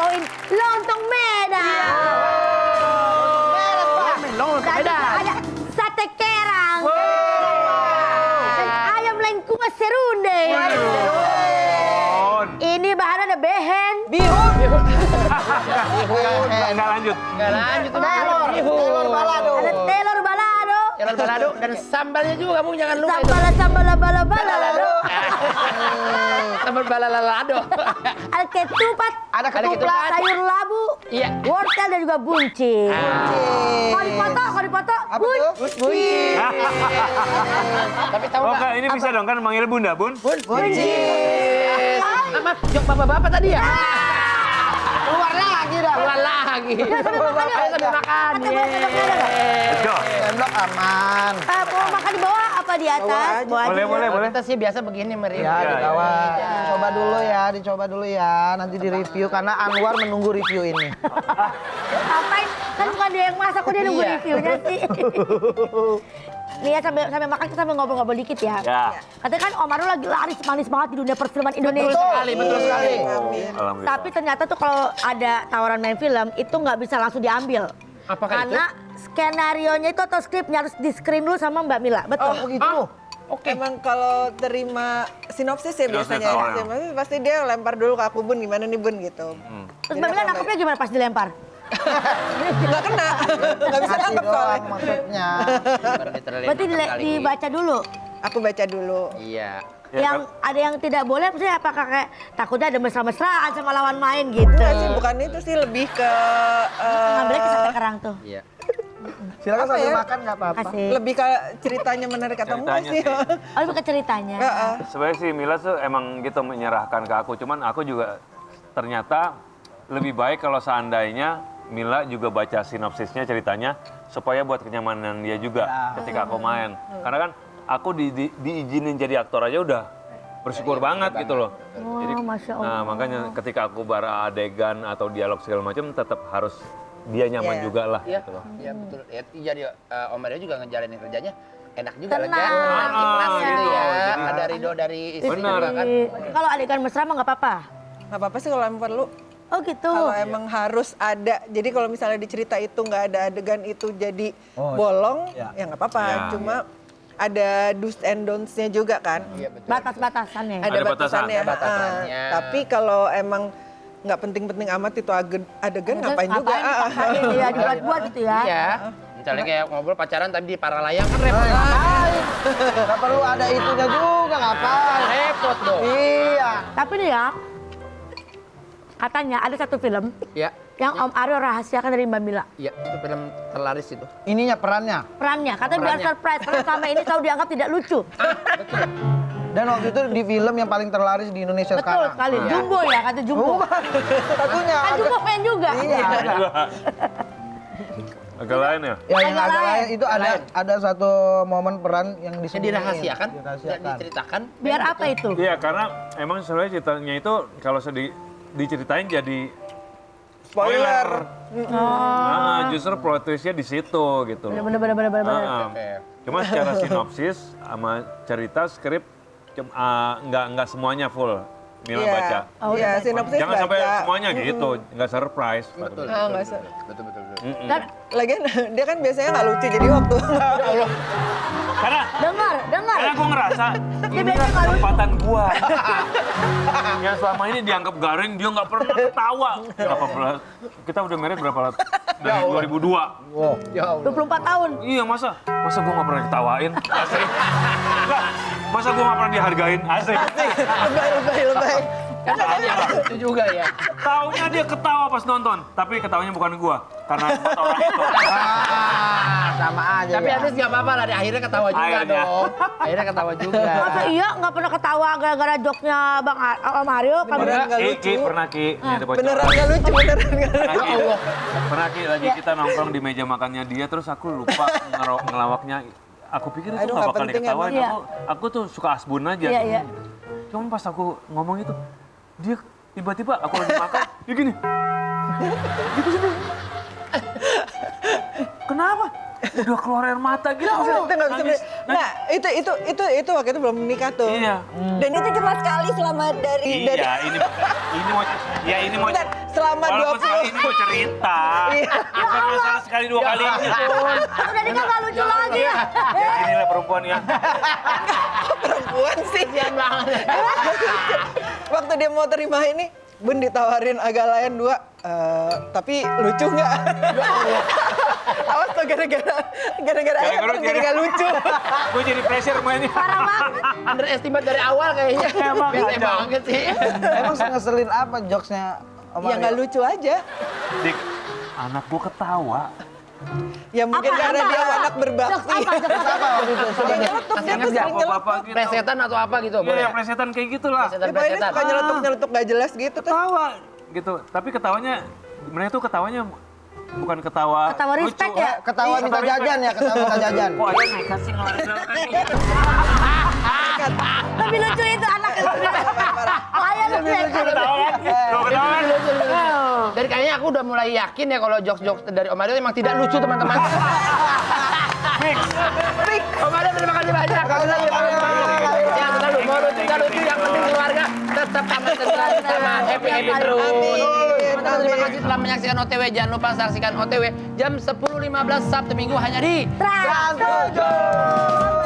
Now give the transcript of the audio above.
bawain lontong Medan. Lontong Dan Medan. ada sate kerang. Dan ayam lengkuas serundeng. Ini bahan ada behen. Bihun. Nggak lanjut. Nggak lanjut. Telur balado. Ada telur balado. Telur balado dan sambalnya juga kamu jangan lupa itu. Sambal balado. Sambal balalado. Ada ketupat. Ada ketupat. ketupat. Sayur labu. Iya. Wortel dan juga buncit. Kalau dipoto, Apa tuh? Buncis. Tapi tahu Oh, nggak? Kak, ini bisa dong kan manggil Bunda, Bun? Buncis. Maaf, jok bapak-bapak tadi ya? Keluar lagi dah. Keluar lagi. Ayo sambil makan. Betul. Tembok aman. Mau makan di bawah apa di atas? Bawah aja. Boleh. Kita sih biasa begini Meri. Ya, dicoba dulu ya. Nanti di review karena Anwar menunggu review ini. Ngapain? Kan bukan dia yang masak, kok dia nunggu Iya. reviewnya sih. Nih ya sambil makan kita sambil ngobrol-ngobrol dikit ya. Ya. Katanya kan Om Arul lagi laris manis banget di dunia perfilman Indonesia. Betul sekali. Alhamdulillah. Tapi ternyata tuh kalau ada tawaran main film itu nggak bisa langsung diambil. Apakah Karena skenarionya itu atau skripnya harus di screen dulu sama Mbak Mila. Betul. Oh gitu. Oke. Emang kalau terima sinopsis ya Sinopsis biasanya. awalnya. Sinopsis pasti dia lempar dulu ke aku, Bun, gimana nih Bun gitu. Terus Mbak Mila nangkepnya gimana pas dilempar? Nggak kena, nggak bisa Kasih nangkep doang soalnya. maksudnya. Berarti dibaca dulu. Aku baca dulu. Iya. Ya, Yang ada yang tidak boleh, maksudnya apakah kayak takutnya ada mesra-mesraan sama lawan main gitu. Enggak sih, bukan itu sih, lebih ke Ngambilnya ke sate kerang tuh. Iya. Silakan Apa sambil ya? makan nggak apa-apa. Kasih. lebih ke ceritanya menarik atau enggak Ceritanya sih. sih. Oh, bukan ceritanya. Heeh. Sebenarnya sih Mila tuh emang gitu menyerahkan ke aku. Cuman aku juga ternyata lebih baik kalau seandainya Mila juga baca sinopsisnya ceritanya supaya buat kenyamanan dia juga ketika aku main. Karena kan aku diizinin jadi aktor aja udah bersyukur banget gitu loh. Oh, Masya Allah. Nah makanya ketika aku bara adegan atau dialog segala macam tetap harus dia nyaman Iya. juga lah Iya. gitu loh. Iya betul. Ya, jadi Om Mario juga ngejalanin kerjanya enak juga Tenang. lega, ikhlas gitu ya. Jadi- Ada ridho dari istri Benar. juga kan. Kalau adegan mesra mah nggak apa-apa. Nggak apa-apa sih kalau emang perlu. Oh gitu. Kalau emang harus ada, jadi kalau misalnya di cerita itu nggak ada adegan itu jadi bolong, ya nggak apa-apa. Ya. Cuma ada do's and don'ts-nya juga kan. Iya betul. Batas-batasannya. Ada Ada batasannya. batasan. Batasannya. Tapi kalau emang nggak penting-penting amat itu adegan ngapain juga. dipaksain ya, dibuat-buat gitu ya. Iya. Misalnya kayak ngobrol pacaran tapi di para layang kan repot. Nggak perlu ada itunya juga, ngapain? Repot dong. Iya. Tapi nih ya, katanya ada satu film Iya. yang Om Aryo rahasiakan dari Mbak Mila. Iya, itu film terlaris itu. Ininya perannya. Perannya, katanya biar Perannya. surprise, karena selama ini selalu dianggap tidak lucu. Betul. Dan waktu itu di film yang paling terlaris di Indonesia Betul sekarang. sekali, Jumbo ya, kata Jumbo. Satunya. Kan Jumbo fan juga. Iya. Agak lain ya? Ya yang Agak agak lain. lain itu ada satu momen peran yang Yang disembunyiin. dirahasiakan, dan Dirahasiakan. diceritakan. Biar apa itu? Iya karena emang sebenarnya ceritanya itu kalau diceritain jadi Spoiler. Nah, justru plot twistnya di situ gitu loh. Bener-bener. Nah, Oke. cuma secara sinopsis sama cerita skrip nggak semuanya full Mila baca. Oh, Iya, udah sinopsis Jangan baca. sampai semuanya gitu, nggak surprise. Betul. Ah, nggak usah. Betul. Dan Lagian dia kan biasanya nggak lucu, jadi waktu Karena dengar. gue ngerasa ini biasanya nggak lucu. kesempatan gue. Yang selama ini dianggap garing, dia nggak pernah ketawa. Berapa belas? Kita udah married berapa lama? Dari 2002. Ya Allah. 24 tahun. Iya masa gue nggak pernah ditawain? Asli. Enggak, masa gue nggak pernah dihargain? Asli. lebay. Kan dia lucu juga ya. Taunya dia ketawa pas nonton, tapi ketawanya bukan gue, karena buat orang itu. Sama aja. Tapi ya. at least nggak apa-apa lah, akhirnya ketawa juga Akhirnya. dong. Akhirnya ketawa juga. Masa iya nggak pernah ketawa gara-gara joknya Bang Om Aryo? Kan Beneran nggak Ki, lucu. pernah Ki, ini ada bocoran. Beneran nggak lucu, beneran nggak lucu. Pernah, Ki. Pernah Ki, lagi kita nongkrong di meja makannya dia, terus aku lupa ngelawaknya. Aku pikir itu Aduh, nggak nggak bakal penting diketawain. emang. Aku tuh suka asbun aja. Iya. Cuman pas aku ngomong itu, dia tiba-tiba aku lagi makan, dia gini. Gitu sih. Kenapa? Udah keluar air mata gitu. Kita nggak bisa Nangis. Nah, itu waktu itu belum menikah tuh. Iya. Dan itu cuma sekali selama dari Iya, ini mau Bentar, selama walaupun 20 sekali ini mau cerita. Bukan masalah sekali dua kali. Udah nikah nggak lucu lagi ya. Ya, inilah perempuan ya. perempuan sih. Waktu dia mau terima ini, Bun ditawarin agak lain 2, tapi lucu nggak? Awas tuh gara-gara ayah jadi nggak lucu. Gue jadi pressure mainnya. Parah banget. Underestimate dari awal kayaknya. Emang Bete kacau. banget sih. Emang ngeselin apa jokesnya Om Ya nggak Mario? lucu aja. Dik, anak gue ketawa. Ya mungkin karena dia anak berbakti. Apa waktu itu? Coba Dia deh. nyeletuk, dia Ingat tuh nggak? sering nyeletuk. Bapak gitu. Presetan atau apa gitu, Iya, boleh? yang plesetan kayak gitulah. Ya, Pak ini suka nyeletuk-nyeletuk nggak jelas gitu tuh. Ketawa gitu. Tapi ketawanya, sebenarnya tuh ketawanya bukan ketawa Ketawa lucu. respect ya? Ketawa minta jajan ya, ketawa minta jajan. Kok ada nekat sih ngeluarin Lebih lucu itu anak yang Ayah lebih lucu. ketawa kan? Tuh, ketawa kan? Dari kayaknya aku udah mulai yakin ya kalau jokes-jokes dari Om Mario emang tidak lucu teman-teman. Om Mario terima kasih banyak. Yang selalu mau lucu, nggak lucu, yang penting keluarga tetap aman tentram sama happy terus. Terima kasih telah menyaksikan OTW. Jangan lupa saksikan OTW jam 10.15 Sabtu Minggu hanya di Trans 7.